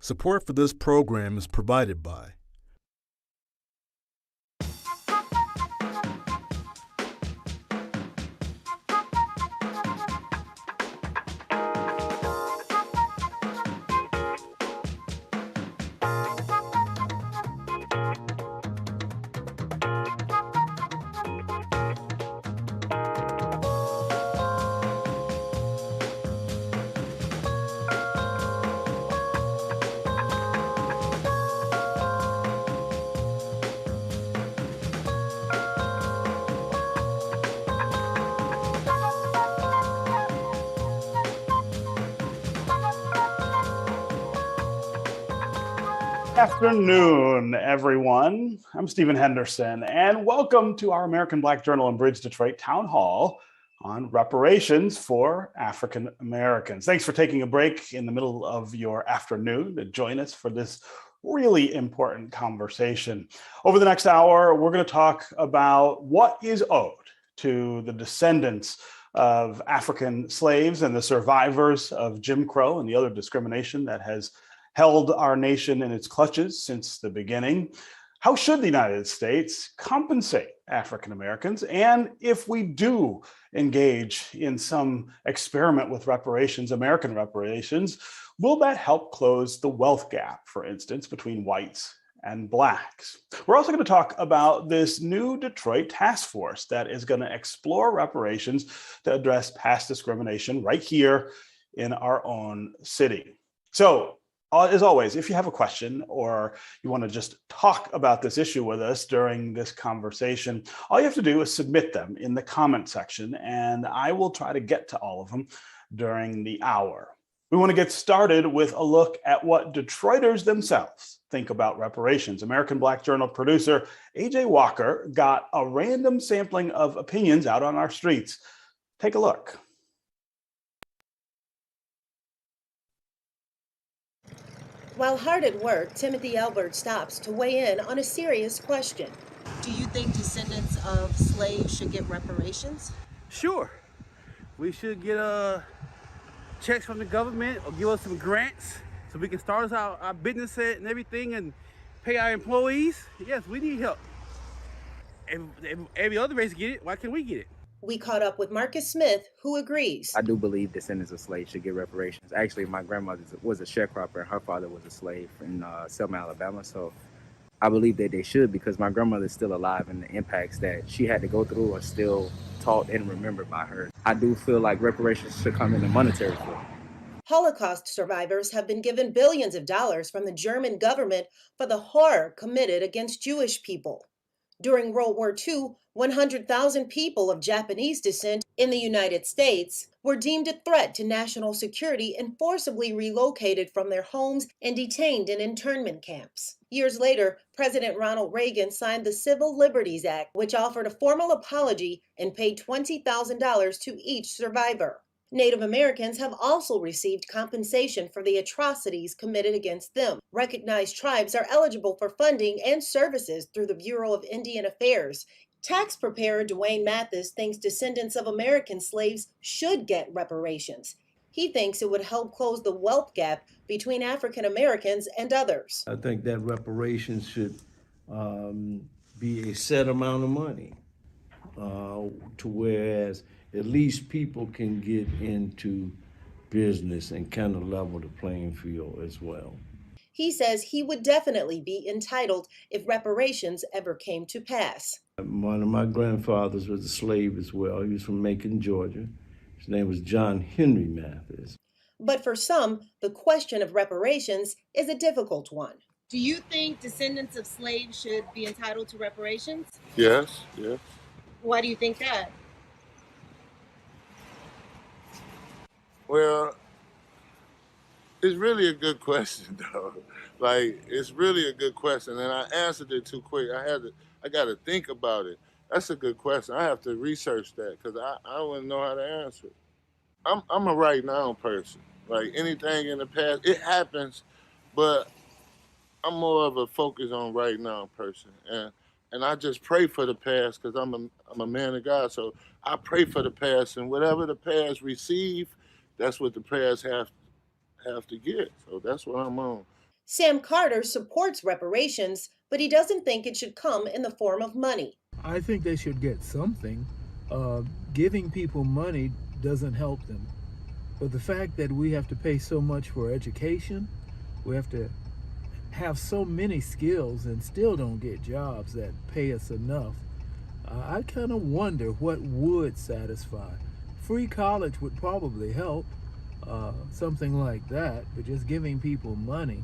Support for this program is provided by Afternoon, everyone. I'm Stephen Henderson, and welcome to our American Black Journal and BridgeDetroit Town Hall on reparations for African Americans. Thanks for taking a break in the middle of your afternoon to join us for this really important conversation. Over the next hour, we're going to talk about what is owed to the descendants of African slaves and the survivors of Jim Crow and the other discrimination that has held our nation in its clutches since the beginning. How should the United States compensate African Americans? And if we do engage in some experiment with reparations, American reparations, will that help close the wealth gap, for instance, between whites and blacks? We're also going to talk about this new Detroit task force that is going to explore reparations to address past discrimination right here in our own city. So, as always, if you have a question or you want to just talk about this issue with us during this conversation, all you have to do is submit them in the comment section, and I will try to get to all of them during the hour. We want to get started with a look at what Detroiters themselves think about reparations. American Black Journal producer AJ Walker got a random sampling of opinions out on our streets. Take a look. While hard at work, Timothy Albert stops to weigh in on a serious question. Do you think descendants of slaves should get reparations? Sure. We should get checks from the government or give us some grants so we can start our business and everything and pay our employees. Yes, we need help. If every other race get it, why can't we get it? We caught up with Marcus Smith, who agrees. I do believe descendants of slaves should get reparations. Actually, my grandmother was a sharecropper and her father was a slave in Selma, Alabama. So I believe that they should, because my grandmother is still alive and the impacts that she had to go through are still taught and remembered by her. I do feel like reparations should come in a monetary form. Holocaust survivors have been given billions of dollars from the German government for the horror committed against Jewish people. During World War II, 100,000 people of Japanese descent in the United States were deemed a threat to national security and forcibly relocated from their homes and detained in internment camps. Years later, President Ronald Reagan signed the Civil Liberties Act, which offered a formal apology and paid $20,000 to each survivor. Native Americans have also received compensation for the atrocities committed against them. Recognized tribes are eligible for funding and services through the Bureau of Indian Affairs. Tax preparer JoAnn Watson thinks descendants of American slaves should get reparations. He thinks it would help close the wealth gap between African Americans and others. I think that reparations should be a set amount of money to whereas at least people can get into business and kind of level the playing field as well. He says he would definitely be entitled if reparations ever came to pass. One of my grandfathers was a slave as well. He was from Macon, Georgia. His name was John Henry Mathis. But for some, the question of reparations is a difficult one. Do you think descendants of slaves should be entitled to reparations? Yes. Why do you think that? Well, it's really a good question, though. Like, it's really a good question, and I answered it too quick. I got to think about it. That's a good question. I have to research that because I wouldn't know how to answer it. I'm a right now person. Like anything in the past, it happens, but I'm more of a focus on right now person, and I just pray for the past because I'm a man of God. So I pray for the past, and whatever the past receive, that's what the past have to get. So that's what I'm on. Sam Carter supports reparations, but he doesn't think it should come in the form of money. I think they should get something. Giving people money doesn't help them. But the fact that we have to pay so much for education, we have to have so many skills and still don't get jobs that pay us enough, I kind of wonder what would satisfy. Free college would probably help, something like that, but just giving people money,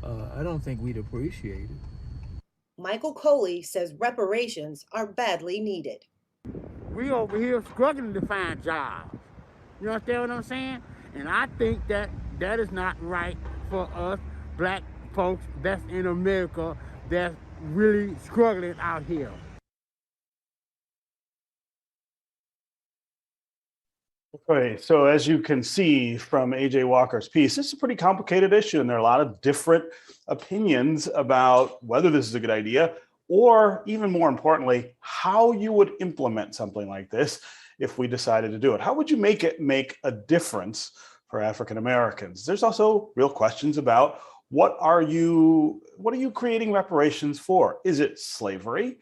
I don't think we'd appreciate it. Michael Coley says reparations are badly needed. We over here struggling to find jobs. You understand what I'm saying? And I think that that is not right for us black folks that's in America that's really struggling out here. Okay, so as you can see from AJ Walker's piece, this is a pretty complicated issue, and there are a lot of different opinions about whether this is a good idea, or even more importantly, how you would implement something like this if we decided to do it. How would you make it make a difference for African Americans? There's also real questions about what are you creating reparations for? Is it slavery,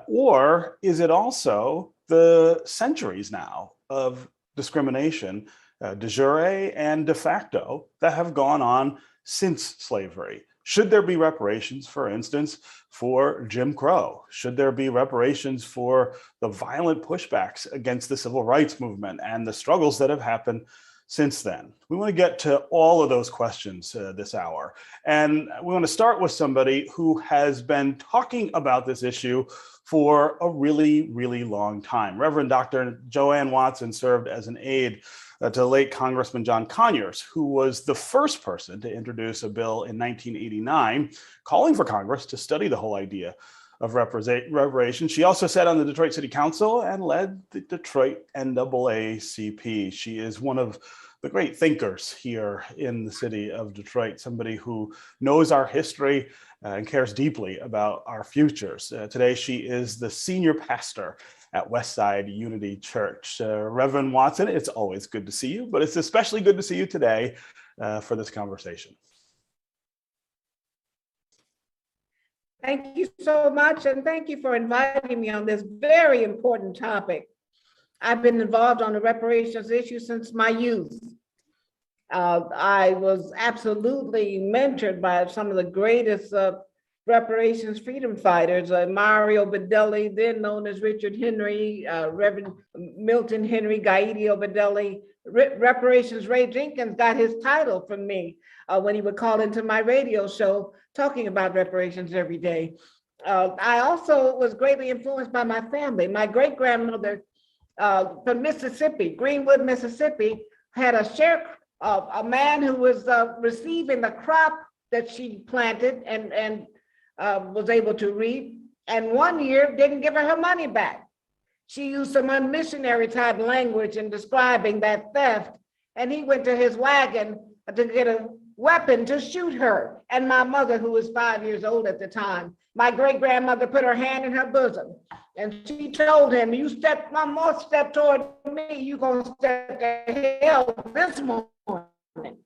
or is it also the centuries now of discrimination, de jure and de facto, that have gone on since slavery? Should there be reparations, for instance, for Jim Crow? Should there be reparations for the violent pushbacks against the civil rights movement and the struggles that have happened since then? We want to get to all of those questions this hour. And we want to start with somebody who has been talking about this issue for a really, really long time. Reverend Dr. JoAnn Watson served as an aide to late Congressman John Conyers, who was the first person to introduce a bill in 1989 calling for Congress to study the whole idea of reparations. She also sat on the Detroit City Council and led the Detroit NAACP. She is one of the great thinkers here in the city of Detroit, somebody who knows our history and cares deeply about our futures. Today, she is the senior pastor at Westside Unity Church. Reverend Watson, it's always good to see you, but it's especially good to see you today for this conversation. Thank you so much, and thank you for inviting me on this very important topic. I've been involved on the reparations issue since my youth. I was absolutely mentored by some of the greatest reparations freedom fighters, Mario Bedelli, then known as Richard Henry, Reverend Milton Henry, Gaidio Bedelli. Reparations Ray Jenkins got his title from me when he would call into my radio show talking about reparations every day. I also was greatly influenced by my family. My great-grandmother from Mississippi, Greenwood, Mississippi, had a man who was receiving the crop that she planted and was able to reap, and one year didn't give her money back. She used some unmissionary type language in describing that theft, and he went to his wagon to get a weapon to shoot her and my mother, who was 5 years old at the time. My great-grandmother put her hand in her bosom, and she told him, "You step one more step toward me, you gonna step to hell this morning."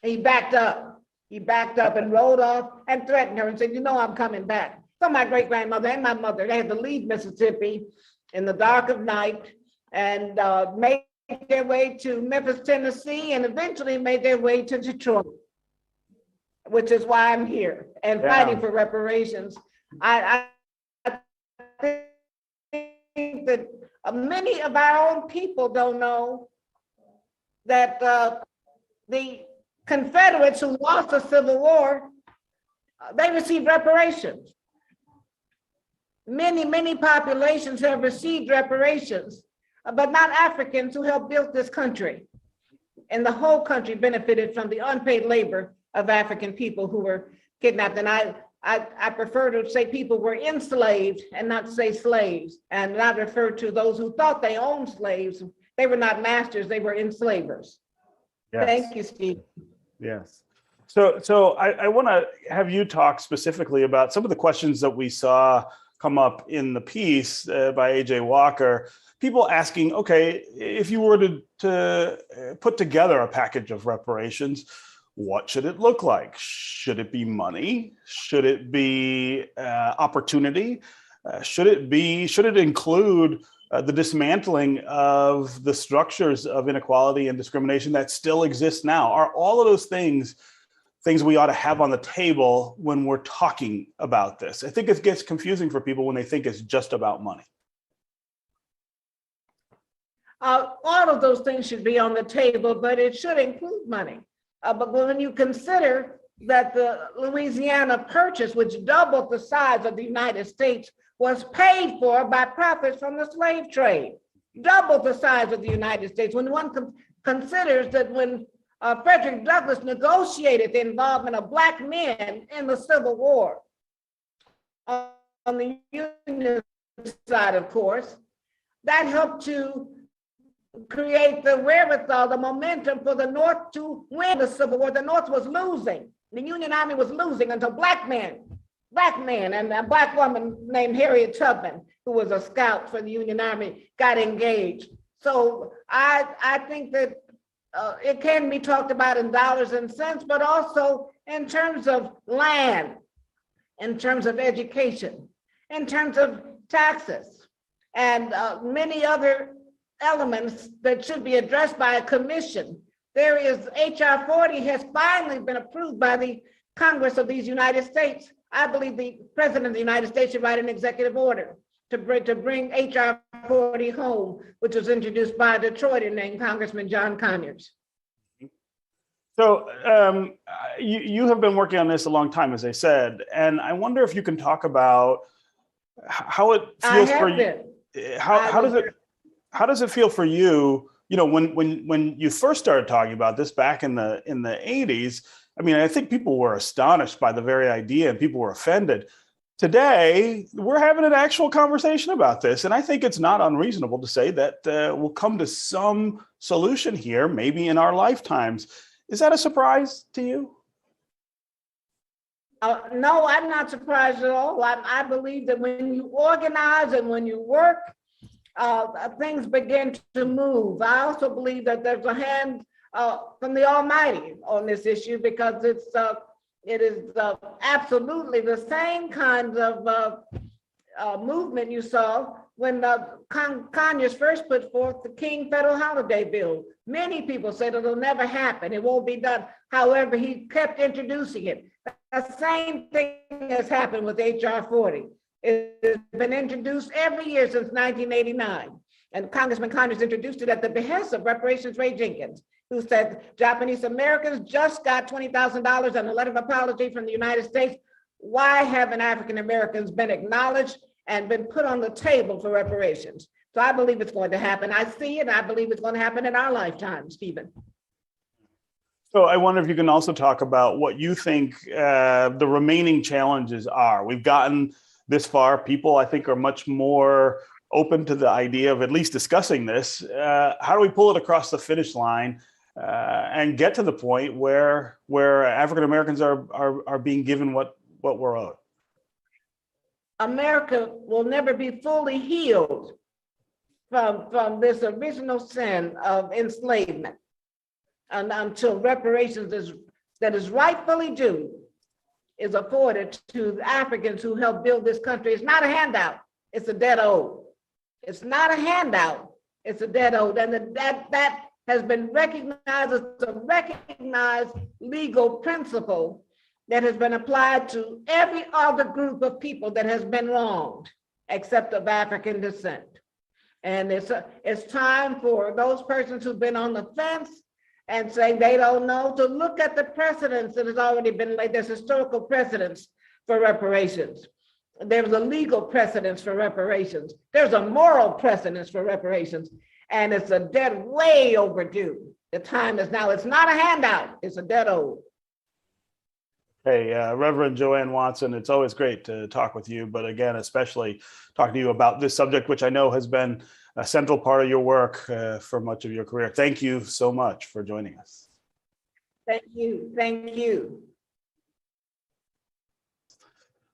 He backed up. He backed up and rode off and threatened her and said, "You know I'm coming back." So my great-grandmother and my mother, they had to leave Mississippi in the dark of night and made their way to Memphis, Tennessee, and eventually made their way to Detroit, which is why I'm here and fighting for reparations. I think that many of our own people don't know that the Confederates who lost the Civil War, they received reparations. Many populations have received reparations, but not Africans who helped build this country. And the whole country benefited from the unpaid labor of African people who were kidnapped. And I prefer to say people were enslaved and not say slaves, and not refer to those who thought they owned slaves. They were not masters, they were enslavers. Yes. Thank you, Steve. Yes. So I want to have you talk specifically about some of the questions that we saw come up in the piece by AJ Walker. People asking, okay, if you were to put together a package of reparations, what should it look like? Should it be money? Should it be opportunity? Should it include the dismantling of the structures of inequality and discrimination that still exist now? Are all of those things we ought to have on the table when we're talking about this? I think it gets confusing for people when they think it's just about money. All of those things should be on the table, but it should include money. But when you consider that the Louisiana Purchase, which doubled the size of the United States, was paid for by profits from the slave trade, doubled the size of the United States. When one considers that when Frederick Douglass negotiated the involvement of Black men in the Civil War, on the Union side, of course, that helped to create the wherewithal, the momentum for the North to win the Civil War. The North was losing. The Union Army was losing until black men, and a Black woman named Harriet Tubman, who was a scout for the Union Army, got engaged. So I think that it can be talked about in dollars and cents, but also in terms of land, in terms of education, in terms of taxes, and many other elements that should be addressed by a commission. There is HR 40 has finally been approved by the Congress of these United States. I believe the President of the United States should write an executive order to bring HR 40 home, which was introduced by a Detroiter named Congressman John Conyers. So you have been working on this a long time, as I said, and I wonder if you can talk about how it feels for you. How does it feel for you? You know, when you first started talking about this back in the 80s, I mean, I think people were astonished by the very idea and people were offended. Today, we're having an actual conversation about this. And I think it's not unreasonable to say that we'll come to some solution here, maybe in our lifetimes. Is that a surprise to you? No, I'm not surprised at all. I believe that when you organize and when you work, things begin to move. I also believe that there's a hand from the Almighty on this issue, because it is absolutely the same kind of movement you saw when Conyers first put forth the King Federal Holiday Bill. Many people said it'll never happen, it won't be done. However, he kept introducing it. The same thing has happened with HR 40. It has been introduced every year since 1989. And Congressman Conyers introduced it at the behest of Reparations Ray Jenkins, who said Japanese Americans just got $20,000 and a letter of apology from the United States. Why haven't African Americans been acknowledged and been put on the table for reparations? So I believe it's going to happen. I see it. I believe it's going to happen in our lifetime, Stephen. So I wonder if you can also talk about what you think the remaining challenges are. We've gotten this far. People, I think, are much more open to the idea of at least discussing this. How do we pull it across the finish line and get to the point where African Americans are being given what we're owed? America will never be fully healed from this original sin of enslavement and until reparations that is rightfully due is afforded to the Africans who helped build this country. It's not a handout, it's a debt owed. It's not a handout, it's a debt owed. And that has been recognized as a recognized legal principle that has been applied to every other group of people that has been wronged, except of African descent. And it's time for those persons who've been on the fence and saying they don't know to look at the precedents that has already been laid. There's historical precedents for reparations. There's a legal precedence for reparations. There's a moral precedence for reparations. And it's a debt way overdue. The time is now. It's not a handout, it's a debt owed. Hey, Reverend JoAnn Watson, it's always great to talk with you, but again, especially talking to you about this subject, which I know has been a central part of your work for much of your career. Thank you so much for joining us. Thank you. Thank you.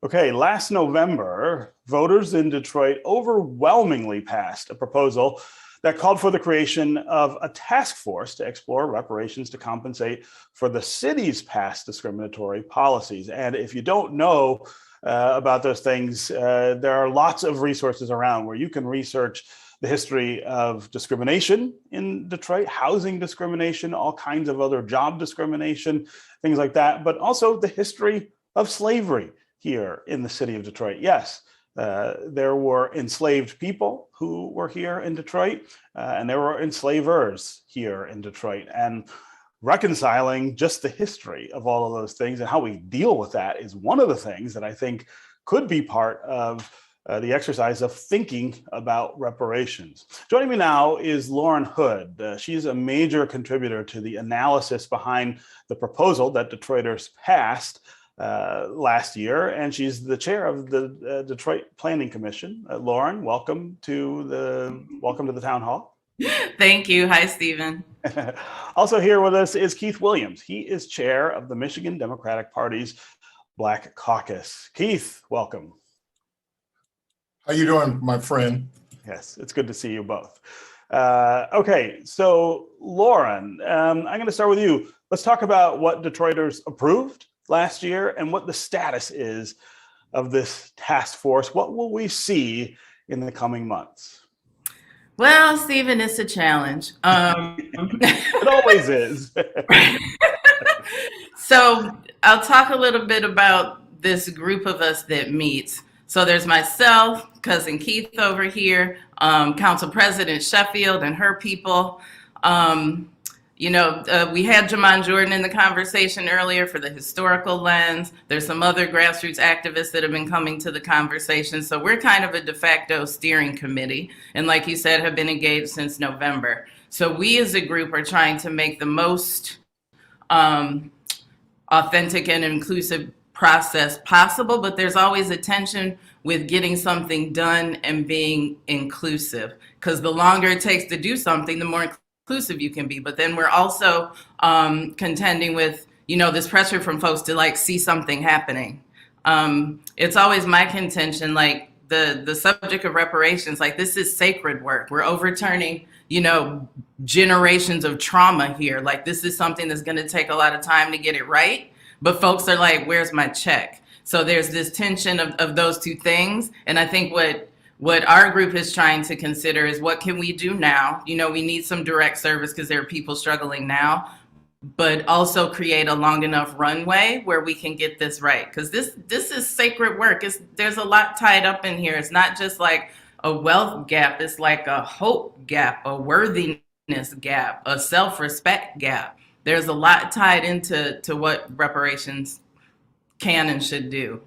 Okay, last November, voters in Detroit overwhelmingly passed a proposal that called for the creation of a task force to explore reparations to compensate for the city's past discriminatory policies. And if you don't know about those things, there are lots of resources around where you can research the history of discrimination in Detroit, housing discrimination, all kinds of other job discrimination, things like that, but also the history of slavery here in the city of Detroit. Yes, there were enslaved people who were here in Detroit, and there were enslavers here in Detroit. And reconciling just the history of all of those things and how we deal with that is one of the things that I think could be part of the exercise of thinking about reparations. Joining me now is Lauren Hood. She's a major contributor to the analysis behind the proposal that Detroiters passed last year, and she's the chair of the Detroit Planning Commission. Lauren, welcome to the town hall. Thank you. Hi, Stephen. Also here with us is Keith Williams. He is chair of the Michigan Democratic Party's Black Caucus. Keith, welcome. How you doing, my friend? Yes, it's good to see you both. Okay, so Lauren, I'm going to start with you. Let's talk about what Detroiters approved last year and what the status is of this task force. What will we see in the coming months? Well, Stephen, it's a challenge. It always is. So I'll talk a little bit about this group of us that meets. So there's myself, Cousin Keith over here, Council President Sheffield and her people. We had JoAnn Jordan in the conversation earlier for the historical lens. There's some other grassroots activists that have been coming to the conversation. So we're kind of a de facto steering committee. And like you said, have been engaged since November. So we as a group are trying to make the most authentic and inclusive process possible, but there's always a tension with getting something done and being inclusive, because the longer it takes to do something, the more inclusive you can be. But then we're also contending with, this pressure from folks to see something happening. It's always my contention, the subject of reparations, this is sacred work. We're overturning, generations of trauma here. This is something that's going to take a lot of time to get it right. But folks are like, where's my check? So there's this tension of those two things. And I think what our group is trying to consider is, what can we do now? We need some direct service because there are people struggling now, but also create a long enough runway where we can get this right. Because this is sacred work. There's a lot tied up in here. It's not just like a wealth gap. It's like a hope gap, a worthiness gap, a self-respect gap. There's a lot tied into what reparations can and should do.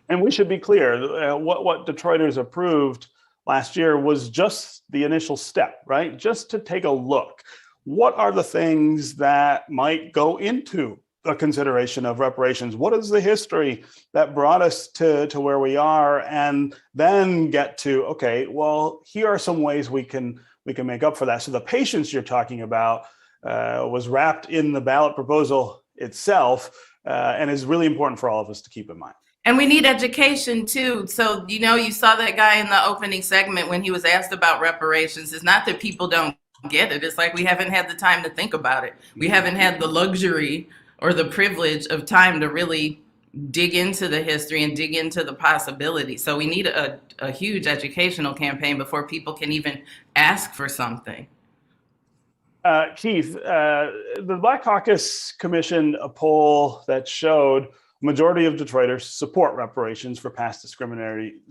And we should be clear, what Detroiters approved last year was just the initial step, right? Just to take a look. What are the things that might go into a consideration of reparations? What is the history that brought us to where we are? And then get to, okay, well, here are some ways we can make up for that. So the patience you're talking about was wrapped in the ballot proposal itself, and is really important for all of us to keep in mind. And we need education too. So, you saw that guy in the opening segment when he was asked about reparations. It's not that people don't get it. It's like we haven't had the time to think about it. We haven't had the luxury or the privilege of time to really dig into the history and dig into the possibility. So we need a huge educational campaign before people can even ask for something. Keith, the Black Caucus commissioned a poll that showed majority of Detroiters support reparations for past discriminatory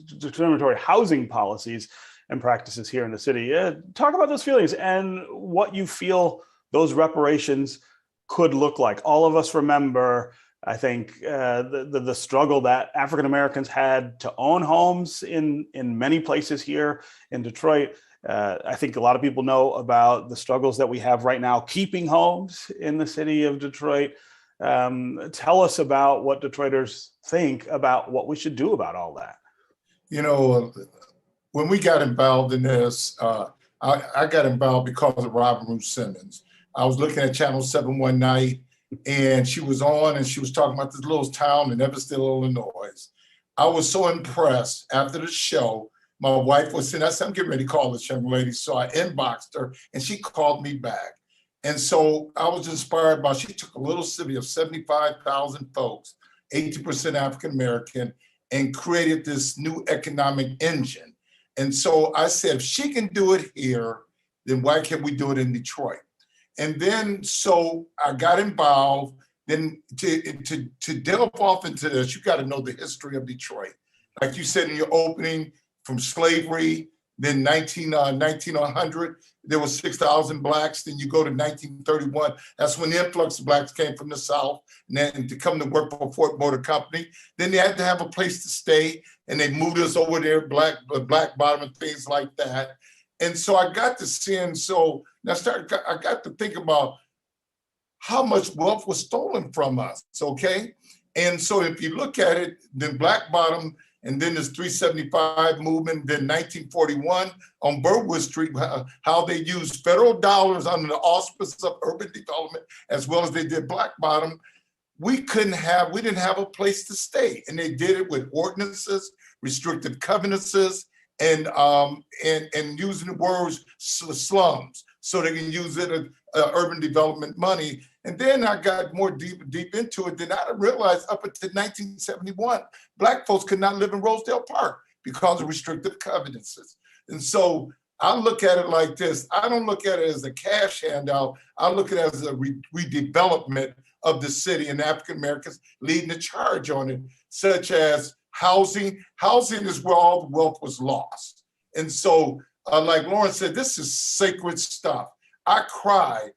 housing policies and practices here in the city. Talk about those feelings and what you feel those reparations could look like. All of us remember, I think, the struggle that African Americans had to own homes in many places here in Detroit. I think a lot of people know about the struggles that we have right now keeping homes in the city of Detroit. Tell us about what Detroiters think about what we should do about all that. When we got involved in this, I got involved because of Robin Ruth Simmons. I was looking at Channel 7 one night, and she was on, and she was talking about this little town in Evansville, Illinois. I was so impressed after the show my wife was saying, I said, I'm getting ready to call this young lady. So I inboxed her and she called me back. And so I was inspired by, she took a little city of 75,000 folks, 80% African-American, and created this new economic engine. And so I said, if she can do it here, then why can't we do it in Detroit? And then, so I got involved. Then to delve off into this, you got to know the history of Detroit. Like you said in your opening, from slavery, then 1900, there was 6,000 Blacks. Then you go to 1931. That's when the influx of Blacks came from the South and then to come to work for Ford Motor Company. Then they had to have a place to stay, and they moved us over there, Black Bottom and things like that. And so I got to seeing, so I got to think about how much wealth was stolen from us, okay? And so if you look at it, then Black Bottom, and then this 375 movement, then 1941 on Burwood Street, how they used federal dollars under the auspices of urban development, as well as they did Black Bottom. We didn't have a place to stay. And they did it with ordinances, restrictive covenants, and using the words slums, so they can use it as urban development money. And then I got more deep into it. Then I realized up until 1971, Black folks could not live in Rosedale Park because of restrictive covenants. And so I look at it like this. I don't look at it as a cash handout. I look at it as a redevelopment of the city, and African Americans leading the charge on it, such as housing. Housing is where all the wealth was lost. And so, like Lauren said, this is sacred stuff. I cried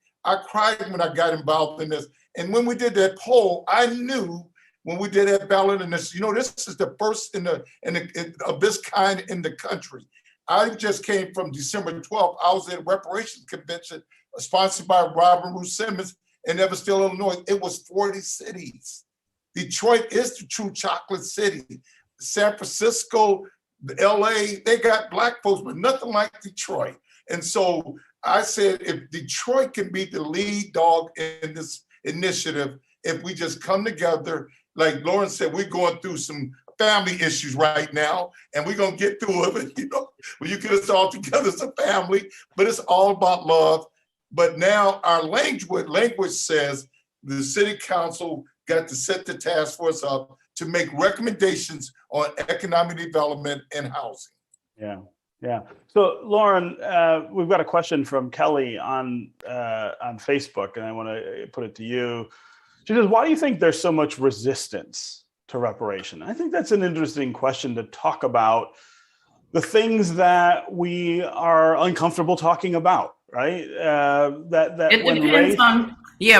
when I got involved in this. And when we did that poll, I knew when we did that ballot in this, this is the first of this kind in the country. I just came from December 12th. I was at a reparations convention sponsored by Robert Ruth Simmons in Evansville, Illinois. It was 40 cities. Detroit is the true chocolate city. San Francisco, LA, they got Black folks, but nothing like Detroit. And so I said, if Detroit can be the lead dog in this initiative, if we just come together, like Lauren said, we're going through some family issues right now, and we're gonna get through it. When you get us all together as a family, but it's all about love. But now our language says the city council got to set the task force up to make recommendations on economic development and housing. Yeah. So Lauren, we've got a question from Kelly on Facebook, and I want to put it to you. She says, why do you think there's so much resistance to reparation? I think that's an interesting question to talk about the things that we are uncomfortable talking about, right? It depends on,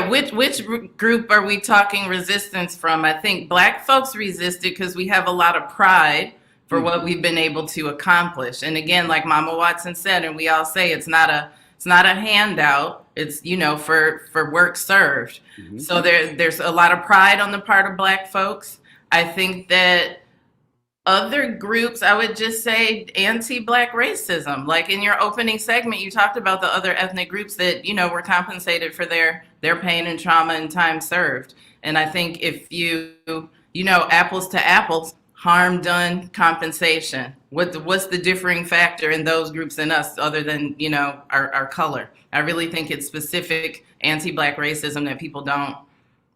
which group are we talking resistance from? I think Black folks resisted because we have a lot of pride for what we've been able to accomplish. And again, like Mama Watson said, and we all say, it's not a handout. It's, for work served. Mm-hmm. So there's a lot of pride on the part of Black folks. I think that other groups, I would just say anti-Black racism. Like in your opening segment, you talked about the other ethnic groups that, were compensated for their pain and trauma and time served. And I think if apples to apples, harm done, compensation. What's the differing factor in those groups and us other than, our color? I really think it's specific anti-Black racism that people don't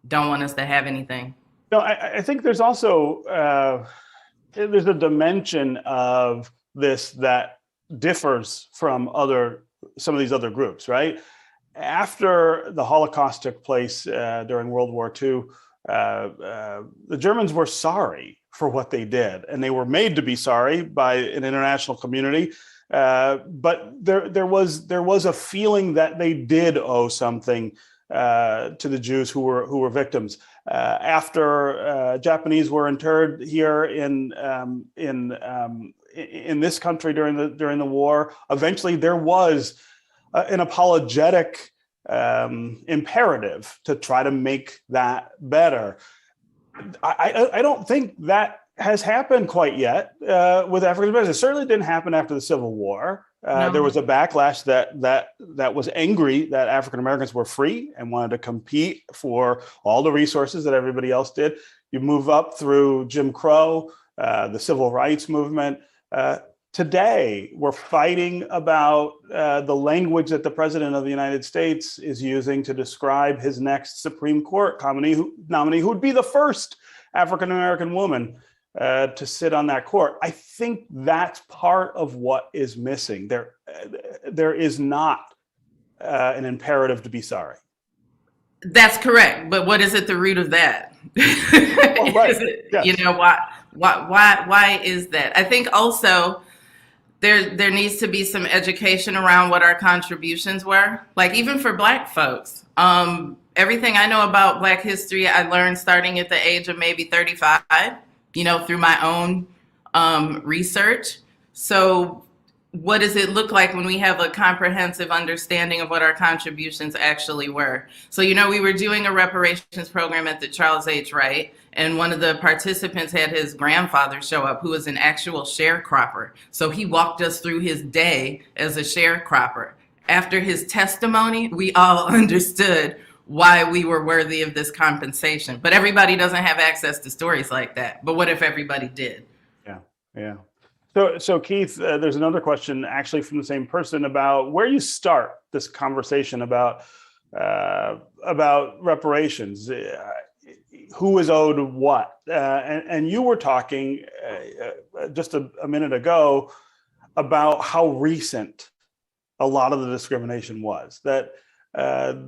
want us to have anything. No, I think there's also, there's a dimension of this that differs from some of these other groups, right? After the Holocaust took place during World War II, the Germans were sorry for what they did, and they were made to be sorry by an international community. But there was a feeling that they did owe something to the Jews who were victims. After Japanese were interred here in this country during the war, eventually there was an apologetic imperative to try to make that better. I don't think that has happened quite yet with African Americans. It certainly didn't happen after the Civil War. No. There was a backlash that was angry that African Americans were free and wanted to compete for all the resources that everybody else did. You move up through Jim Crow, the Civil Rights Movement. today we're fighting about the language that the President of the United States is using to describe his next Supreme Court nominee who would be the first African-American woman to sit on that court. I think that's part of what is missing. There is not an imperative to be sorry. That's correct. But what is at the root of that? Well, right. Yes. You know, why is that? I think also there needs to be some education around what our contributions were. Like even for Black folks, everything I know about Black history, I learned starting at the age of maybe 35, you know, through my own research. So what does it look like when we have a comprehensive understanding of what our contributions actually were? So, you know, we were doing a reparations program at the Charles H. Wright, and one of the participants had his grandfather show up, who was an actual sharecropper. So he walked us through his day as a sharecropper. After his testimony, we all understood why we were worthy of this compensation. But everybody doesn't have access to stories like that. But what if everybody did? Yeah. So Keith, there's another question actually from the same person about where you start this conversation about reparations. Who is owed what? And you were talking just a minute ago about how recent a lot of the discrimination was. That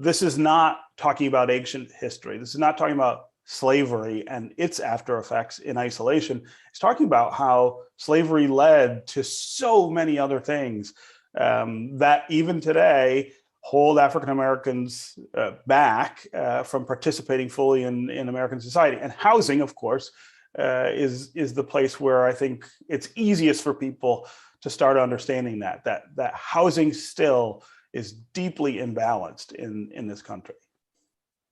this is not talking about ancient history. This is not talking about slavery and its after effects in isolation. It's talking about how slavery led to so many other things that even today hold African Americans back from participating fully in American society. And housing, of course, is the place where I think it's easiest for people to start understanding that housing still is deeply imbalanced in this country.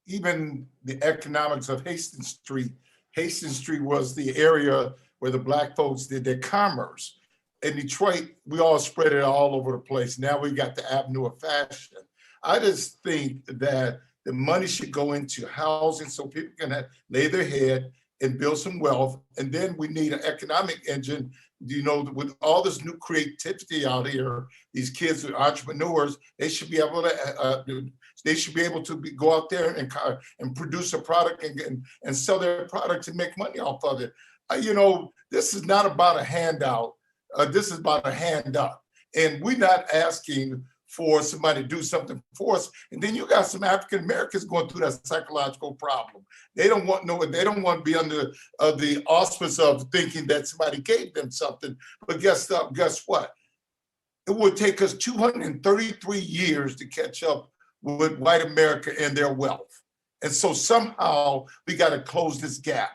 Even the economics of Hastings Street. Hastings Street was the area where the Black folks did their commerce. In Detroit, we all spread it all over the place. Now we got the Avenue of Fashion. I just think that the money should go into housing so people can lay their head and build some wealth. And then we need an economic engine, you know, with all this new creativity out here, these kids are entrepreneurs, they should be able to go out there and produce a product and sell their product and make money off of it. You know, this is not about a handout. This is about a hand up. And we're not asking for somebody to do something for us. And then you got some African Americans going through that psychological problem. They don't want to be under the auspice of thinking that somebody gave them something. But guess what? It would take us 233 years to catch up with white America and their wealth. And so somehow we got to close this gap.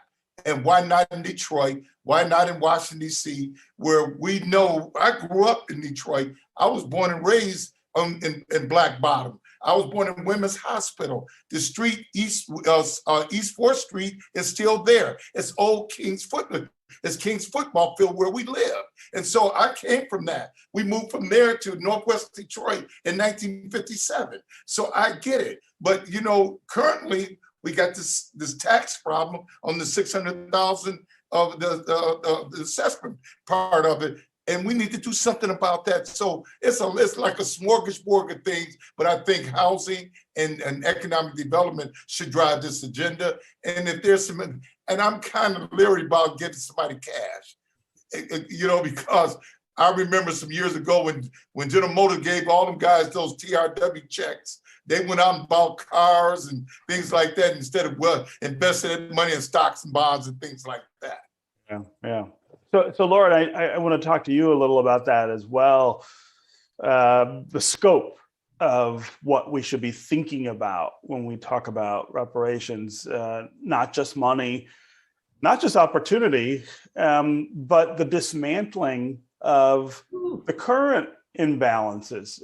And why not in Detroit? Why not in Washington, D.C., where we know, I grew up in Detroit. I was born and raised in Black Bottom. I was born in Women's Hospital. The street, East 4th Street is still there. It's old King's football field where we live. And so I came from that. We moved from there to Northwest Detroit in 1957. So I get it. But, you know, currently we got this tax problem on the $600,000 of the assessment part of it. And we need to do something about that. So it's like a smorgasbord of things, but I think housing and economic development should drive this agenda. And if there's some, and I'm kind of leery about getting somebody cash, you know, because I remember some years ago when General Motors gave all them guys those TRW checks, they went out and bought cars and things like that instead of investing that money in stocks and bonds and things like that. Yeah. So Lauren, I want to talk to you a little about that as well. The scope of what we should be thinking about when we talk about reparations, not just money, not just opportunity, but the dismantling of the current imbalances.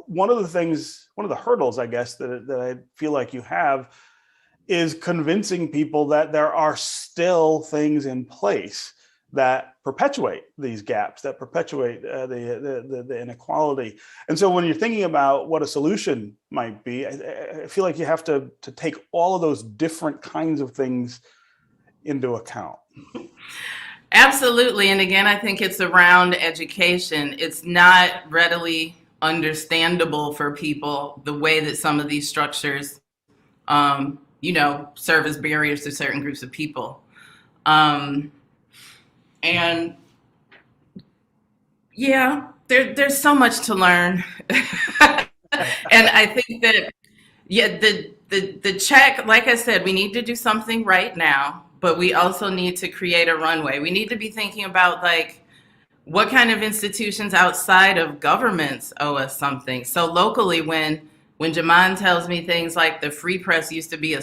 One of the hurdles, I guess, that I feel like you have is convincing people that there are still things in place that perpetuate these gaps, that perpetuate the inequality. And so when you're thinking about what a solution might be, I feel like you have to take all of those different kinds of things into account. Absolutely. And again, I think it's around education. It's not readily understandable for people the way that some of these structures, serve as barriers to certain groups of people. And yeah, there's so much to learn. And I think that, the check, like I said, we need to do something right now, but we also need to create a runway. We need to be thinking about like, what kind of institutions outside of governments owe us something? So locally, when JoAnn tells me things like the Free Press used to be a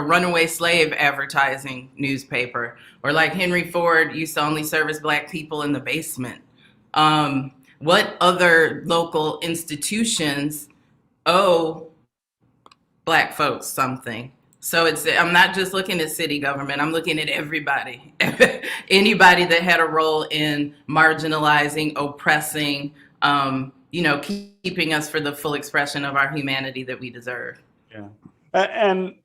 runaway slave advertising newspaper, or like Henry Ford used to only service Black people in the basement. What other local institutions owe Black folks something? So I'm not just looking at city government, I'm looking at everybody. Anybody that had a role in marginalizing, oppressing, keeping us for the full expression of our humanity that we deserve. Yeah. And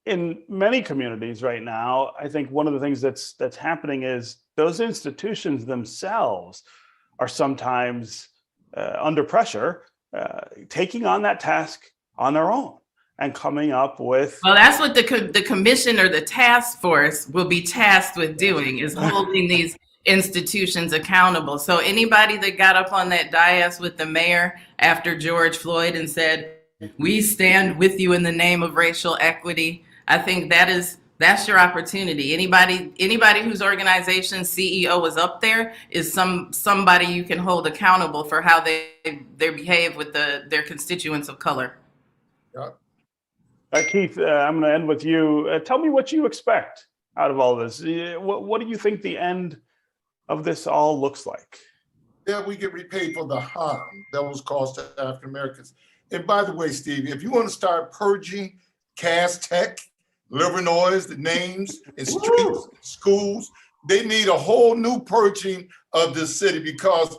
in many communities right now, I think one of the things that's happening is those institutions themselves are sometimes under pressure, taking on that task on their own and coming up with. Well, that's what the commission or the task force will be tasked with doing, is holding these institutions accountable. So anybody that got up on that dais with the mayor after George Floyd and said, "We stand with you in the name of racial equity," I think that's your opportunity. Anybody whose organization's CEO was up there is somebody you can hold accountable for how they behave with their constituents of color. Yep. Keith, I'm going to end with you. Tell me what you expect out of all this. What do you think the end of this all looks like? Yeah, we get repaid for the harm that was caused to African Americans. And by the way, Steve, if you want to start purging Cass Tech, Livernois, the names and streets, schools, they need a whole new purging of the city, because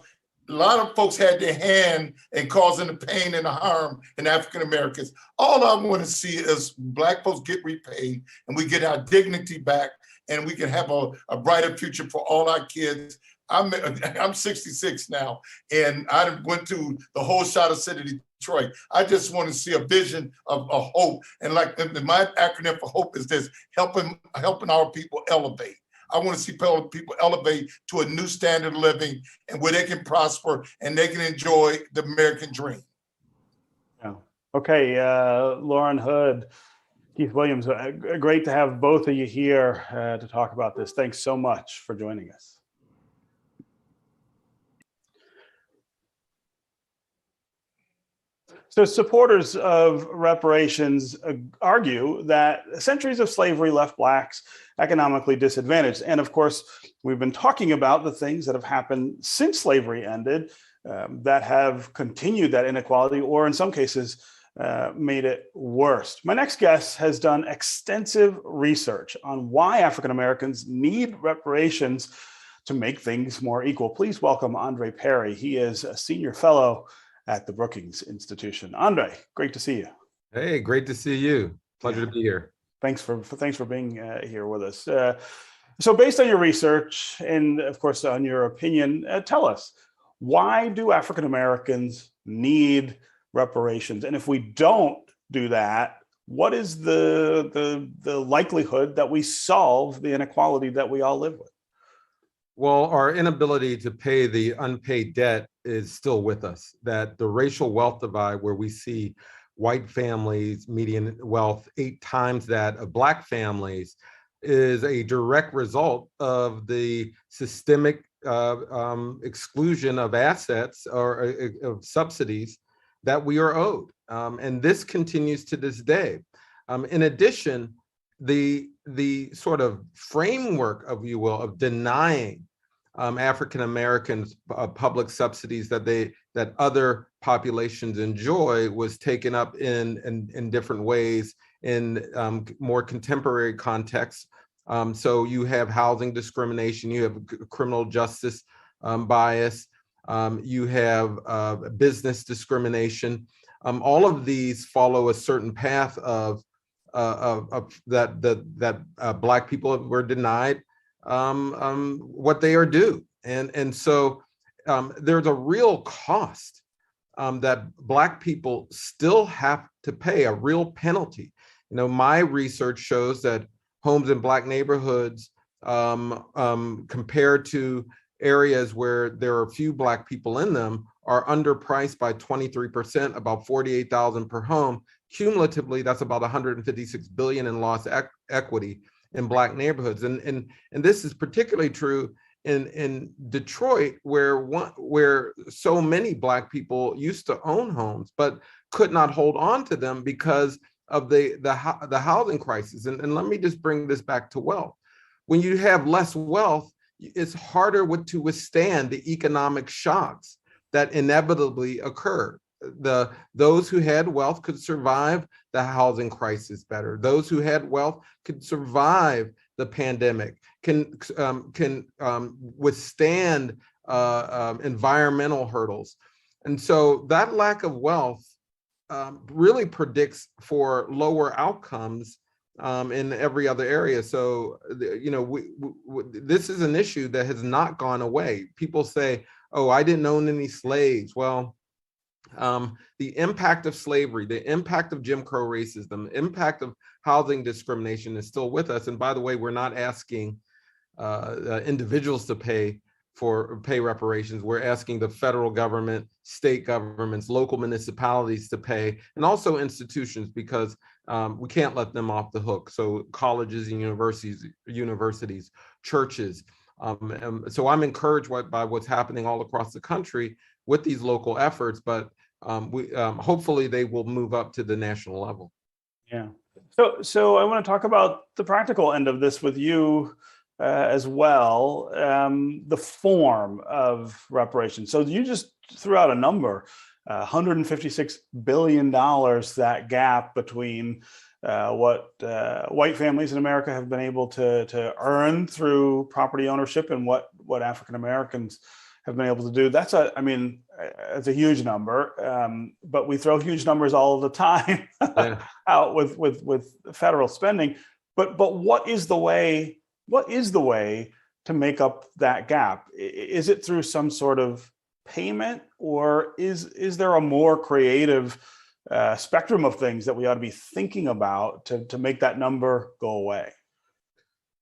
a lot of folks had their hand in causing the pain and the harm in African Americans. All I want to see is Black folks get repaid and we get our dignity back, and we can have a brighter future for all our kids. I'm 66 now, and I went to the whole shot of city Detroit. I just want to see a vision of a hope. And like my acronym for hope is this: helping our people elevate. I want to see people elevate to a new standard of living, and where they can prosper and they can enjoy the American dream. Yeah. Okay, Lauren Hood, Keith Williams, great to have both of you here to talk about this. Thanks so much for joining us. So supporters of reparations argue that centuries of slavery left Blacks economically disadvantaged. And of course, we've been talking about the things that have happened since slavery ended that have continued that inequality, or in some cases, made it worse. My next guest has done extensive research on why African Americans need reparations to make things more equal. Please welcome Andre Perry. He is a senior fellow at the Brookings Institution. Andre, great to see you. Hey, great to see you. Pleasure to be here. Thanks for being here with us. So based on your research and of course on your opinion, tell us, why do African Americans need reparations? And if we don't do that, what is the likelihood that we solve the inequality that we all live with? Well, our inability to pay the unpaid debt is still with us. That the racial wealth divide, where we see white families median wealth 8 times that of Black families, is a direct result of the systemic exclusion of assets or of subsidies that we are owed. And this continues to this day. In addition, the sort of framework, if you will, of denying African Americans public subsidies that other populations enjoy was taken up in different ways in more contemporary contexts. So you have housing discrimination, you have criminal justice bias, you have business discrimination. All of these follow a certain path of that Black people were denied what they are due. And so there's a real cost that Black people still have to pay, a real penalty. You know, my research shows that homes in Black neighborhoods compared to areas where there are few Black people in them are underpriced by 23%, about $48,000 per home. Cumulatively, that's about $156 billion in lost equity in Black neighborhoods. And this is particularly true in Detroit, where so many Black people used to own homes, but could not hold on to them because of the housing crisis. And let me just bring this back to wealth. When you have less wealth, it's harder to withstand the economic shocks that inevitably occur. Those who had wealth could survive the housing crisis better. Those who had wealth could survive the pandemic, can withstand environmental hurdles. And so that lack of wealth really predicts for lower outcomes in every other area. So, you know, this is an issue that has not gone away. People say, oh, I didn't own any slaves. Well, the impact of slavery, the impact of Jim Crow racism, the impact of housing discrimination is still with us. And by the way, we're not asking individuals to pay reparations. We're asking the federal government, state governments, local municipalities to pay, and also institutions, because we can't let them off the hook. So colleges and universities, churches. So I'm encouraged by what's happening all across the country with these local efforts, but hopefully they will move up to the national level. Yeah. So I want to talk about the practical end of this with you as well, the form of reparations. So you just threw out a number, $156 billion, that gap between what white families in America have been able to earn through property ownership and what African Americans have been able to do. That's a huge number, but we throw huge numbers all of the time out with federal spending. But what is the way to make up that gap? Is it through some sort of payment, or is there a more creative spectrum of things that we ought to be thinking about to make that number go away?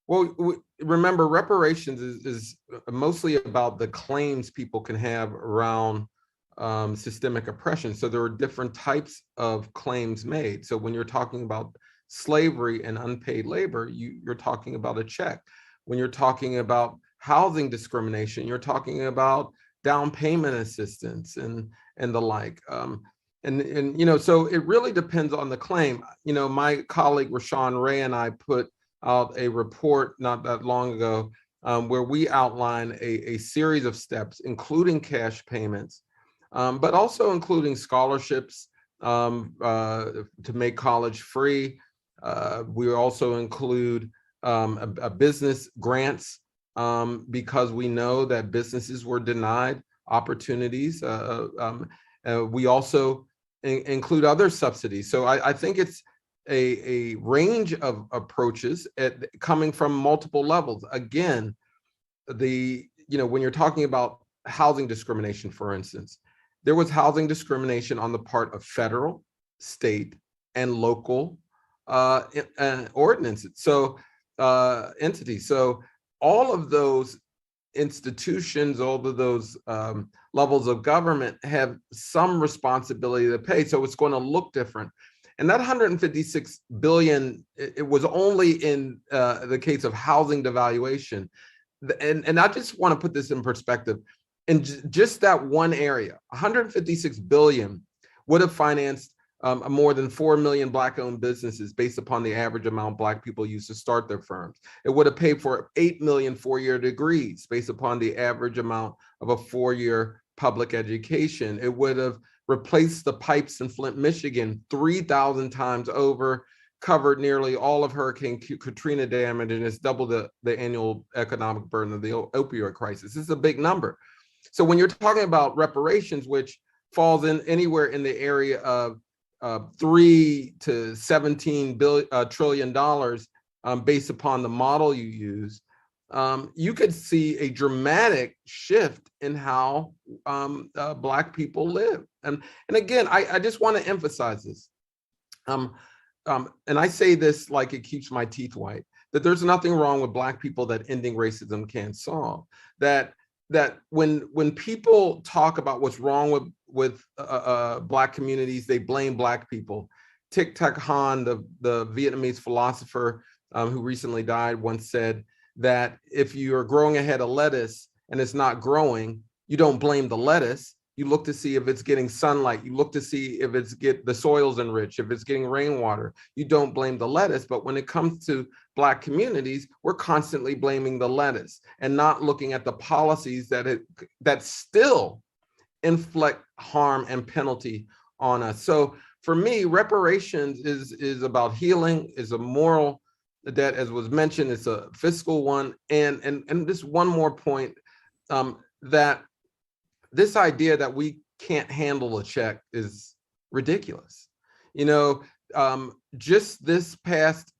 Well, remember, reparations is mostly about the claims people can have around systemic oppression. So there are different types of claims made. So when you're talking about slavery and unpaid labor, you're talking about a check. When you're talking about housing discrimination, you're talking about down payment assistance and the like. And you know, so it really depends on the claim. You know, my colleague Rashawn Ray and I put out a report not that long ago where we outline a series of steps, including cash payments, but also including scholarships to make college free. We also include a business grants because we know that businesses were denied opportunities. We also include other subsidies. So I think it's a range of approaches coming from multiple levels. Again, when you're talking about housing discrimination, for instance, there was housing discrimination on the part of federal, state, and local ordinances. So entities. So all of those institutions, all of those levels of government have some responsibility to pay. So it's going to look different. And that 156 billion, it was only in the case of housing devaluation. And I just want to put this in perspective. In just that one area, 156 billion would have financed more than 4 million Black-owned businesses based upon the average amount Black people use to start their firms. It would have paid for 8 million four-year degrees based upon the average amount of a four-year public education. It would have replaced the pipes in Flint, Michigan 3,000 times over, covered nearly all of Hurricane Katrina damage, and it's doubled the annual economic burden of the opioid crisis. This is a big number. So when you're talking about reparations, which falls in anywhere in the area of $3 to $17 trillion based upon the model you use, you could see a dramatic shift in how Black people live. And again, I just want to emphasize this. And I say this like it keeps my teeth white, that there's nothing wrong with Black people that ending racism can't solve. That when people talk about what's wrong with Black communities, they blame Black people. Thich Nhat Hanh, the Vietnamese philosopher who recently died, once said that if you are growing a head of lettuce and it's not growing, you don't blame the lettuce. You look to see if it's getting sunlight. You look to see if the soil's enriched, if it's getting rainwater. You don't blame the lettuce. But when it comes to Black communities, we're constantly blaming the lettuce and not looking at the policies that still inflict harm and penalty on us. So for me, reparations is about healing, is a moral debt, as was mentioned, it's a fiscal one. And just one more point, that this idea that we can't handle a check is ridiculous. You know, just this past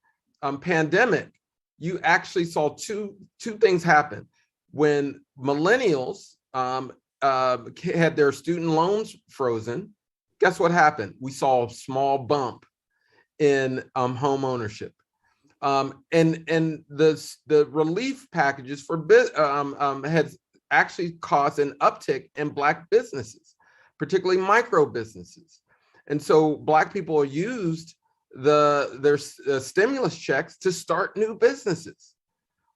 pandemic, you actually saw two things happen. When millennials had their student loans frozen, guess what happened? We saw a small bump in home ownership. And the relief packages for had actually caused an uptick in Black businesses, particularly micro businesses. And so Black people used their stimulus checks to start new businesses.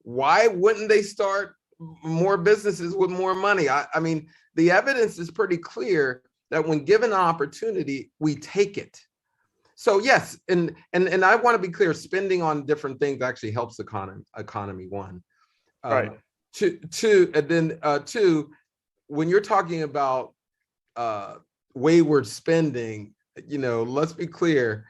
Why wouldn't they start more businesses with more money? I mean, the evidence is pretty clear that when given an opportunity, we take it. So yes, and I want to be clear, spending on different things actually helps the economy, one. Right. Two, when you're talking about wayward spending, you know, let's be clear,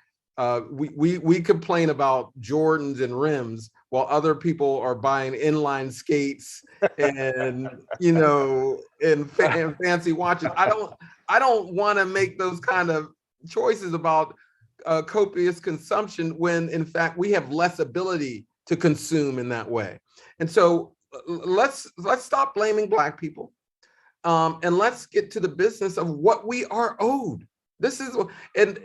we complain about Jordans and rims while other people are buying inline skates and, you know, and fancy watches. I don't want to make those kind of choices about copious consumption when in fact we have less ability to consume in that way. And so let's stop blaming Black people, and let's get to the business of what we are owed. This is and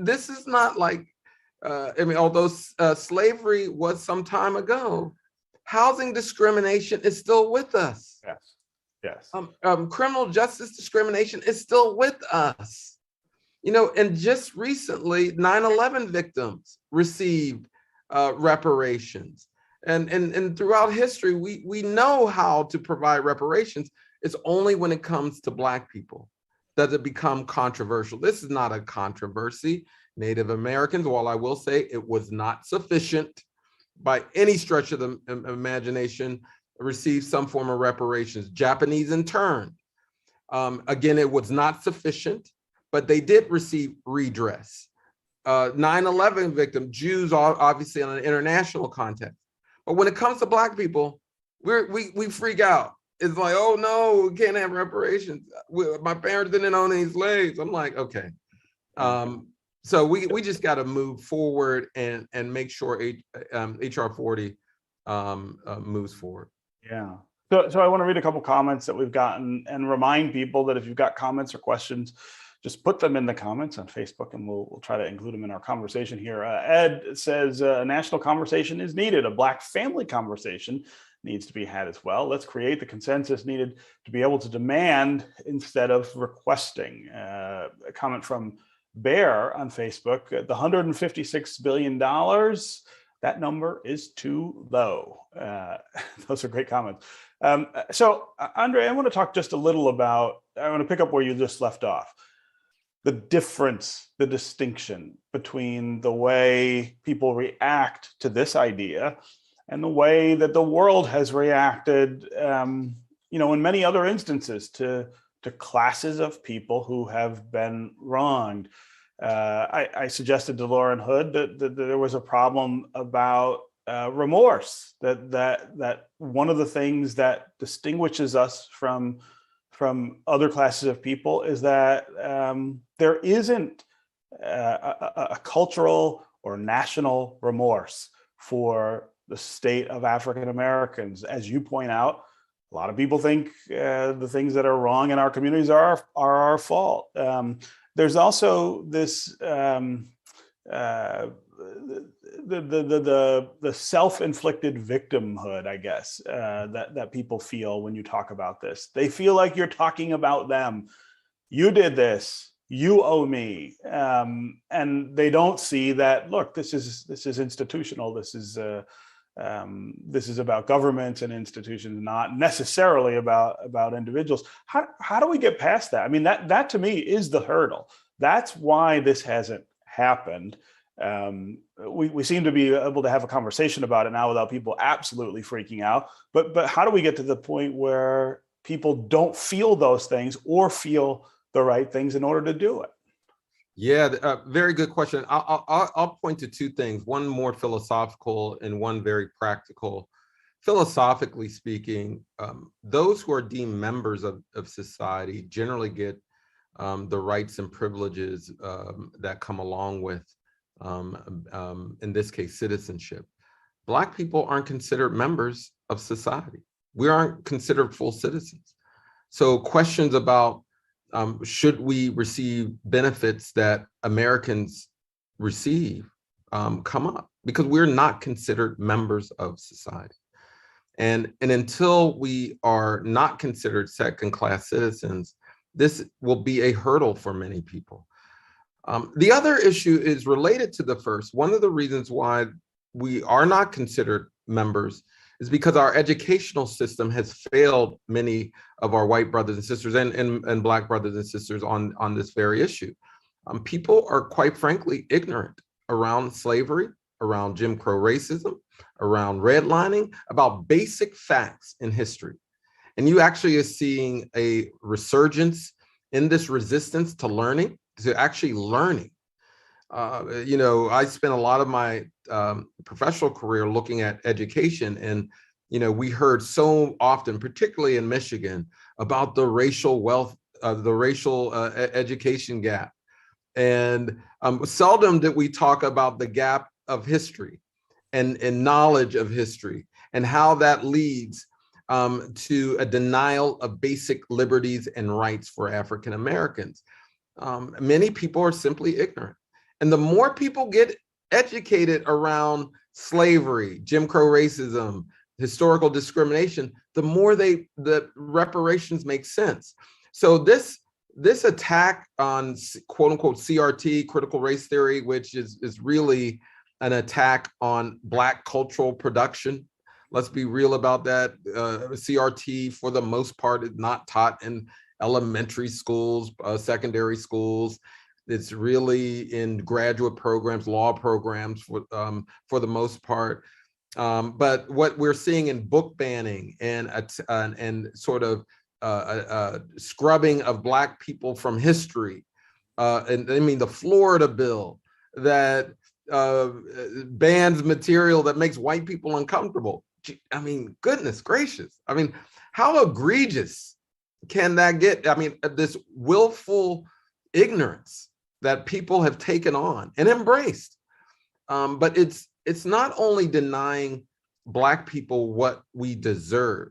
this is not like I mean, although slavery was some time ago, housing discrimination is still with us. Yes. Criminal justice discrimination is still with us. You know, and just recently, 9/11 victims received reparations. And throughout history, we know how to provide reparations. It's only when it comes to Black people does it become controversial. This is not a controversy. Native Americans, while I will say it was not sufficient by any stretch of the imagination, received some form of reparations. Japanese in turn, again, it was not sufficient, but they did receive redress. 9/11 victims, Jews, obviously in an international context. But when it comes to Black people, we freak out. It's like, oh no, we can't have reparations. My parents didn't own any slaves. I'm like, okay. So we just got to move forward and make sure HR 40 moves forward. Yeah. So I want to read a couple comments that we've gotten and remind people that if you've got comments or questions, just put them in the comments on Facebook and we'll try to include them in our conversation here. Ed says a national conversation is needed. A Black family conversation needs to be had as well. Let's create the consensus needed to be able to demand instead of requesting. A comment from Bear on Facebook, the $156 billion, that number is too low. Those are great comments. So Andre, I want to talk just a little about, I want to pick up where you just left off. The difference, the distinction between the way people react to this idea and the way that the world has reacted, you know, in many other instances to classes of people who have been wronged. I suggested to Lauren Hood that there was a problem about remorse, that one of the things that distinguishes us from other classes of people is that there isn't a cultural or national remorse for the state of African Americans. As you point out, a lot of people think the things that are wrong in our communities are our fault. There's also this the self-inflicted victimhood, I guess, that people feel when you talk about this. They feel like you're talking about them. You did this. You owe me, and they don't see that. Look, this is institutional. This is about governments and institutions, not necessarily about individuals. How do we get past that? I mean, that to me is the hurdle. That's why this hasn't happened. We seem to be able to have a conversation about it now without people absolutely freaking out. But how do we get to the point where people don't feel those things or feel the right things in order to do it? Yeah, very good question. I'll point to two things, one more philosophical and one very practical. Philosophically speaking, those who are deemed members of society generally get the rights and privileges that come along with, in this case, citizenship. Black people aren't considered members of society. We aren't considered full citizens. So questions about should we receive benefits that Americans receive come up, because we're not considered members of society. And until we are not considered second-class citizens, this will be a hurdle for many people. The other issue is related to the first. One of the reasons why we are not considered members is because our educational system has failed many of our white brothers and sisters and Black brothers and sisters on this very issue. People are, quite frankly, ignorant around slavery, around Jim Crow racism, around redlining, about basic facts in history. And you actually are seeing a resurgence in this resistance to learning, to actually learning. I spent a lot of my professional career looking at education, and we heard so often, particularly in Michigan, about the racial wealth, the racial education gap, and seldom did we talk about the gap of history and knowledge of history, and how that leads to a denial of basic liberties and rights for African Americans. Many people are simply ignorant. And the more people get educated around slavery, Jim Crow racism, historical discrimination, the more the reparations make sense. So this attack on quote unquote CRT, critical race theory, which is really an attack on Black cultural production. Let's be real about that. CRT, for the most part, is not taught in elementary schools, secondary schools. It's really in graduate programs, law programs for the most part. But what we're seeing in book banning and sort of scrubbing of Black people from history, and I mean the Florida bill that bans material that makes white people uncomfortable. I mean, goodness gracious. I mean, how egregious can that get? I mean, this willful ignorance that people have taken on and embraced. But it's not only denying Black people what we deserve,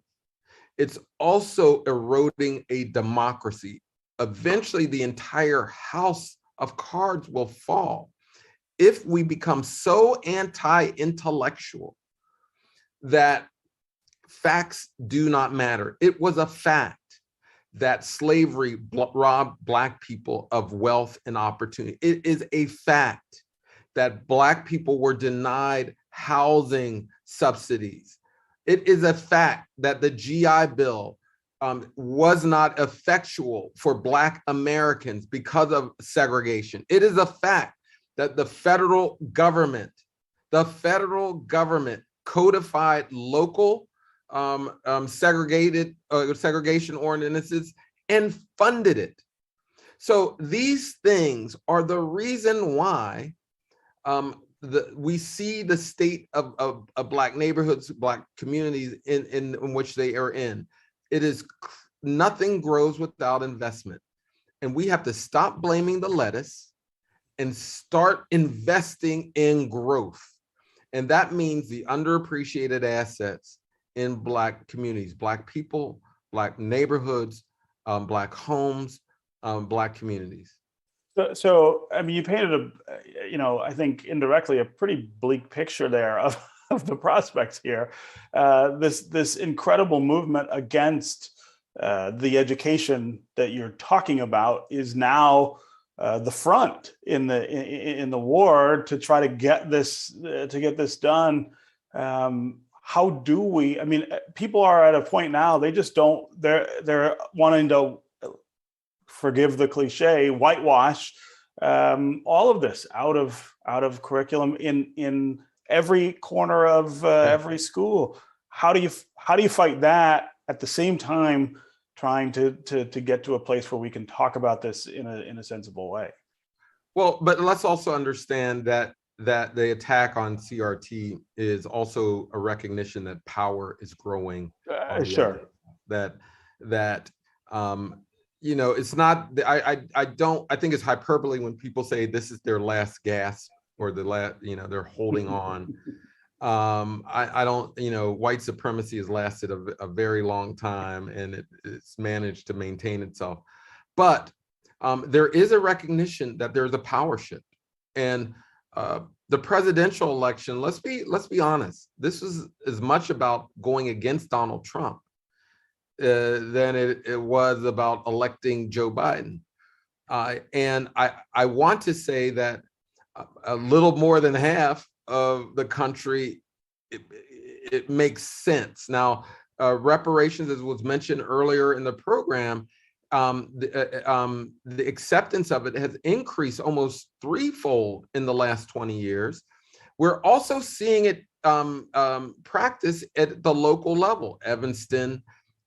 it's also eroding a democracy. Eventually, the entire house of cards will fall if we become so anti-intellectual that facts do not matter. It was a fact that slavery robbed Black people of wealth and opportunity. It is a fact that Black people were denied housing subsidies. It is a fact that the GI Bill was not effectual for Black Americans because of segregation. It is a fact that the federal government codified local segregation ordinances and funded it. So these things are the reason why we see the state of Black neighborhoods, Black communities in which they are in. It is nothing grows without investment. And we have to stop blaming the lettuce and start investing in growth. And that means the underappreciated assets in Black communities, Black people, Black neighborhoods, Black homes, Black communities. So, I mean, you painted I think indirectly a pretty bleak picture there of the prospects here. This incredible movement against the education that you're talking about is now the front in the war to try to get this done. How do we? I mean, people are at a point now, they just don't. They're wanting to, forgive the cliche, whitewash all of this out of curriculum in every corner of every school. How do you fight that at the same time trying to get to a place where we can talk about this in a sensible way? Well, but let's also understand that the attack on CRT is also a recognition that power is growing. Sure. It's not, I think it's hyperbole when people say this is their last gasp or they're holding on. I don't, white supremacy has lasted a very long time, and it's managed to maintain itself. But there is a recognition that there's a power shift. And the presidential election, let's be honest, this is as much about going against Donald Trump than it was about electing Joe Biden. And I want to say that a little more than half of the country, it makes sense. Now, reparations, as was mentioned earlier in the program, the acceptance of it has increased almost threefold in the last 20 years. We're also seeing it practiced at the local level. Evanston,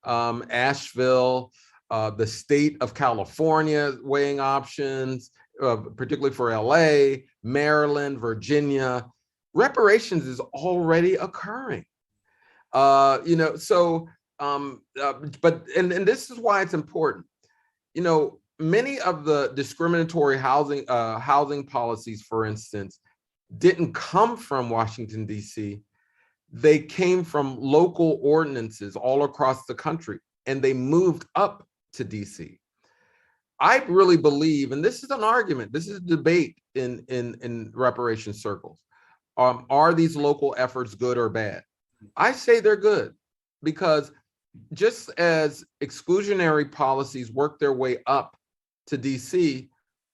Asheville, the state of California weighing options, particularly for LA, Maryland, Virginia. Reparations is already occurring. But this is why it's important. Many of the discriminatory housing policies, for instance, didn't come from Washington, D.C. They came from local ordinances all across the country, and they moved up to DC. I really believe, and this is an argument, this is a debate in reparations circles. Are these local efforts good or bad? I say they're good, because just as exclusionary policies work their way up to DC,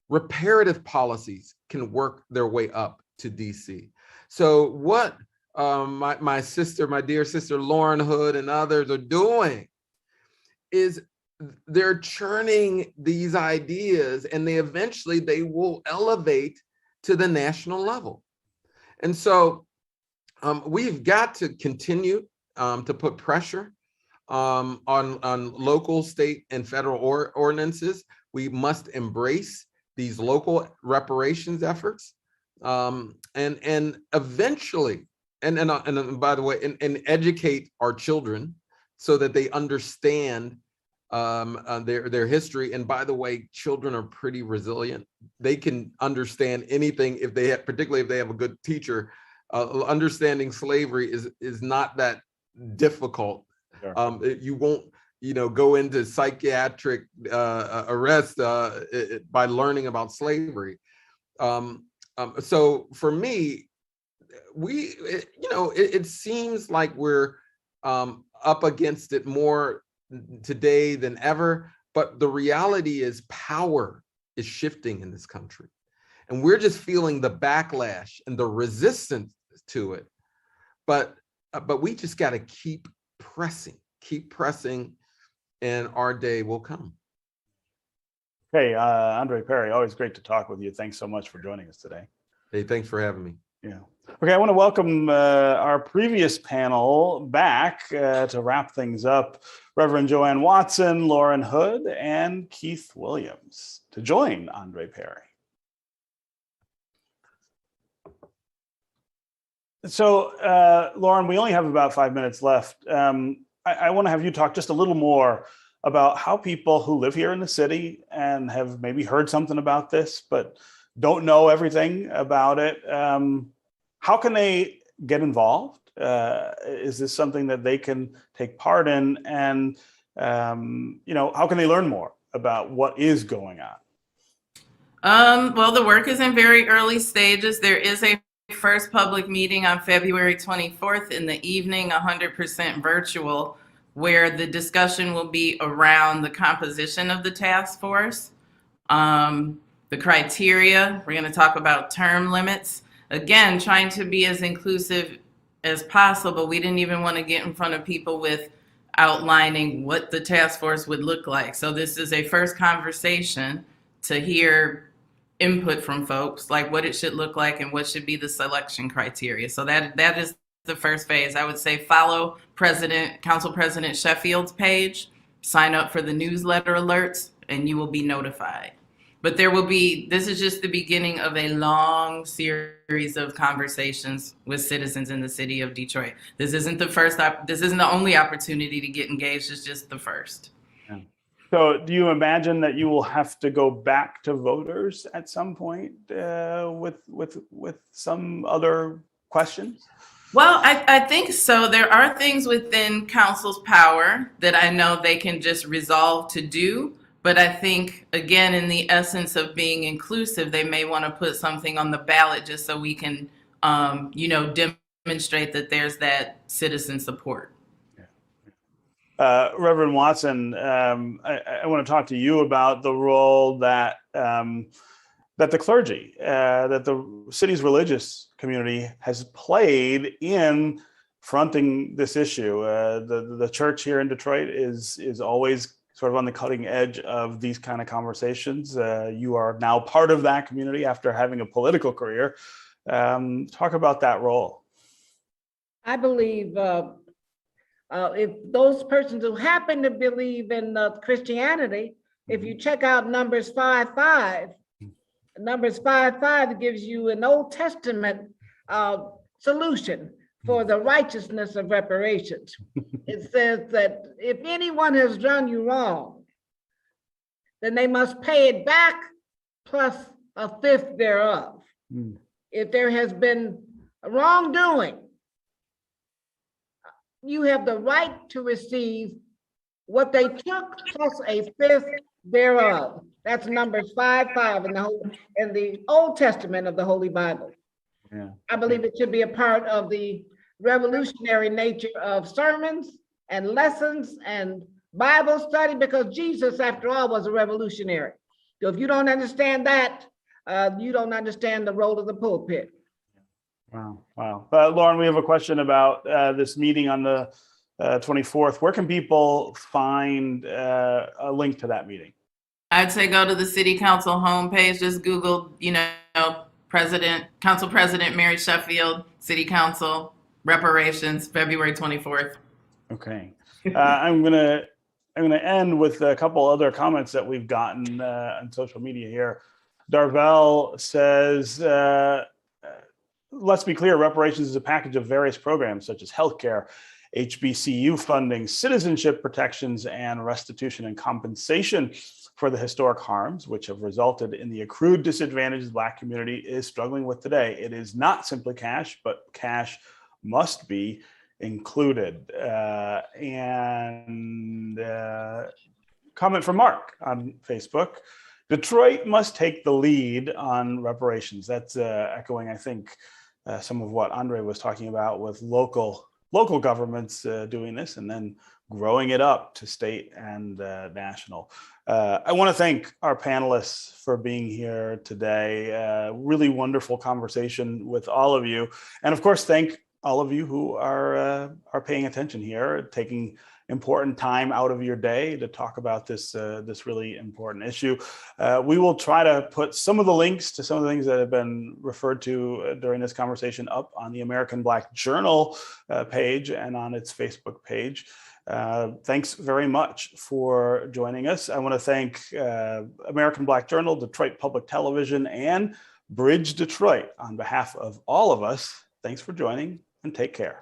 reparative policies can work their way up to DC. So what my dear sister Lauren Hood and others are doing is they're churning these ideas, and they will elevate to the national level. And so we've got to continue to put pressure on local, state, and federal ordinances. We must embrace these local reparations efforts, and eventually, and by the way, and educate our children so that they understand their history. And by the way, children are pretty resilient. They can understand anything particularly if they have a good teacher. Understanding slavery is not that difficult. Sure. You won't, go into psychiatric arrest by learning about slavery. So for me, it seems like we're up against it more today than ever, but the reality is power is shifting in this country, and we're just feeling the backlash and the resistance to it. But we just got to keep pressing, and our day will come. Hey, Andre Perry, always great to talk with you. Thanks so much for joining us today. Hey, thanks for having me. Yeah. Okay, I want to welcome our previous panel back to wrap things up. Reverend JoAnn Watson, Lauren Hood, and Keith Williams to join Andre Perry. So, Lauren, we only have about 5 minutes left. I want to have you talk just a little more about how people who live here in the city and have maybe heard something about this, but don't know everything about it, how can they get involved? Is this something that they can take part in? And, how can they learn more about what is going on? Well, the work is in very early stages. There is a first public meeting on February 24th in the evening, 100% virtual, where the discussion will be around the composition of the task force, the criteria. We're going to talk about term limits. Again, trying to be as inclusive as possible. We didn't even want to get in front of people with outlining what the task force would look like. So this is a first conversation to hear input from folks, like what it should look like and what should be the selection criteria. So that is the first phase. I would say follow Council President Sheffield's page, sign up for the newsletter alerts, and you will be notified. But this is just the beginning of a long series of conversations with citizens in the city of Detroit. This isn't the only opportunity to get engaged, it's just the first. Yeah. So do you imagine that you will have to go back to voters at some point with some other questions? Well, I think so. There are things within council's power that I know they can just resolve to do. But I think, again, in the essence of being inclusive, they may want to put something on the ballot just so we can, demonstrate that there's that citizen support. Reverend Watson, I want to talk to you about the role that the clergy, that the city's religious community has played in fronting this issue. The church here in Detroit is always sort of on the cutting edge of these kind of conversations. You are now part of that community after having a political career. Talk about that role. I believe if those persons who happen to believe in Christianity, if you check out Numbers 5:5, Numbers 5:5 gives you an Old Testament solution for the righteousness of reparations. It says that if anyone has done you wrong, then they must pay it back plus a fifth thereof. If there has been wrongdoing, you have the right to receive what they took plus a fifth thereof. That's Numbers 5:5 in the Old Testament of the Holy Bible. Yeah. I believe it should be a part of the revolutionary nature of sermons and lessons and Bible study, because Jesus, after all, was a revolutionary. So if you don't understand that, you don't understand the role of the pulpit. Wow. Lauren, we have a question about this meeting on the 24th. Where can people find a link to that meeting? I'd say go to the city council homepage, just Google, Council President Mary Sheffield, City Council, Reparations, February 24th. Okay. I'm gonna end with a couple other comments that we've gotten on social media here. Darvel says, let's be clear, reparations is a package of various programs such as healthcare, HBCU funding, citizenship protections, and restitution and compensation for the historic harms which have resulted in the accrued disadvantages the Black community is struggling with today. It is not simply cash, but cash must be included. Comment from Mark on Facebook. Detroit must take the lead on reparations. That's echoing, I think, some of what Andre was talking about with local governments doing this and then growing it up to state and national. I want to thank our panelists for being here today. Really wonderful conversation with all of you. And of course, thank all of you who are paying attention here, taking important time out of your day to talk about this really important issue. We will try to put some of the links to some of the things that have been referred to during this conversation up on the American Black Journal page and on its Facebook page. Thanks very much for joining us. I want to thank American Black Journal, Detroit Public Television, and BridgeDetroit. On behalf of all of us, thanks for joining and take care.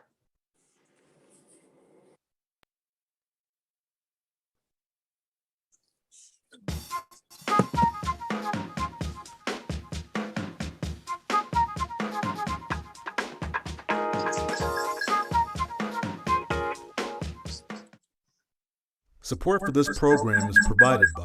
Support for this program is provided by